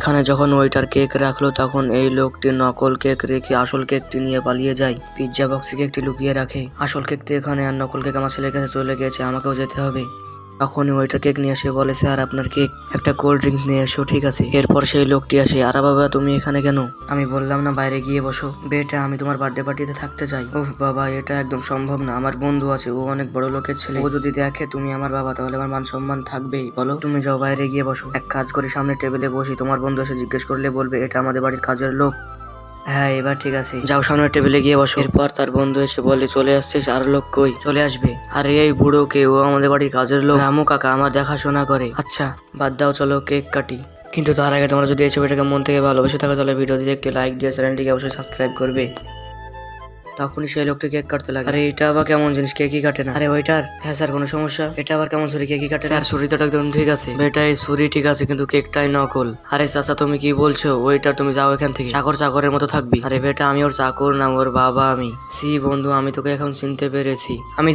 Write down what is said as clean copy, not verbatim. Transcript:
এখানে যখন waiter cake রাখলো তখন এই লোকটি নকল কেক রেখে আসল কেকটি নিয়ে পালিয়ে যায়। পিৎজা বক্সে কেকটি লুকিয়ে রাখে। আসল কেকটি এখানে আর নকল কেক আমার ছেলের কাছে চলে গেছে, আমাকেও যেতে হবে। তখনই ওয়েটার কেক নিয়ে এসে বলে, স্যার আপনার কেক। একটা কোল্ড ড্রিঙ্কস নিয়ে এসো। ঠিক আছে। এরপর সেই লোকটি আসে, আরে বাবা তুমি এখানে কেন? আমি বললাম না বাইরে গিয়ে বসো। বেটা আমি তোমার বার্থডে পার্টিতে থাকতে চাই। ওহ বাবা এটা একদম সম্ভব না, আমার বন্ধু আছে, ও অনেক বড় লোকের ছেলে, ও যদি দেখে তুমি আমার বাবা তাহলে আমার মান সম্মান থাকবেই। বলো তুমি যাও বাইরে গিয়ে বসো। এক কাজ করে সামনে টেবিলে বসি, তোমার বন্ধু এসে জিজ্ঞেস করলে বলবে এটা আমাদের বাড়ির কাজের লোক। হ্যাঁ এবার ঠিক আছে, যাও সামনের টেবিলে গিয়ে বসো। এরপর তার বন্ধু এসে বলে, চলে আসছিস? আর লোক কই? চলে আসবে। আরে এই বুড়োকে, ও আমাদের বাড়ির কাজের লোক, রামু কাকা আমার দেখাশোনা করে। আচ্ছা বাদ দাও, চলো কেক কাটি। কিন্তু তার আগে তোমরা যদি এই ছবিটাকে মন থেকে ভালোবেসে থাকো তাহলে ভিডিওটিতে একটি লাইক দিয়ে চ্যানেলটিকে অবশ্যই সাবস্ক্রাইব করবে। তখনই সেই লোকটি কেক কাটতে লাগে। আরে এটা আবার কেমন জিনিস, কেকই কাটে না। আরে ওয়েটার, হ্যাঁ স্যার কোনো সমস্যা? এটা আবার কেমন ছুরি, কেকই কাটে? স্যার ছুরি তো একদম ঠিক আছে। বেটা এই ছুরি ঠিক আছে কিন্তু কেকটাই নকল। আরে চাচা তুমি কি বলছো? ওয়েটার তুমি যাও এখান থেকে, চাকর চাকরের মতো থাকবি। আরে বেটা আমি ওর চাকর না, ওর বাবা আমি। সি বন্ধু আমি তোকে এখন চিনতে পেরেছি। আমি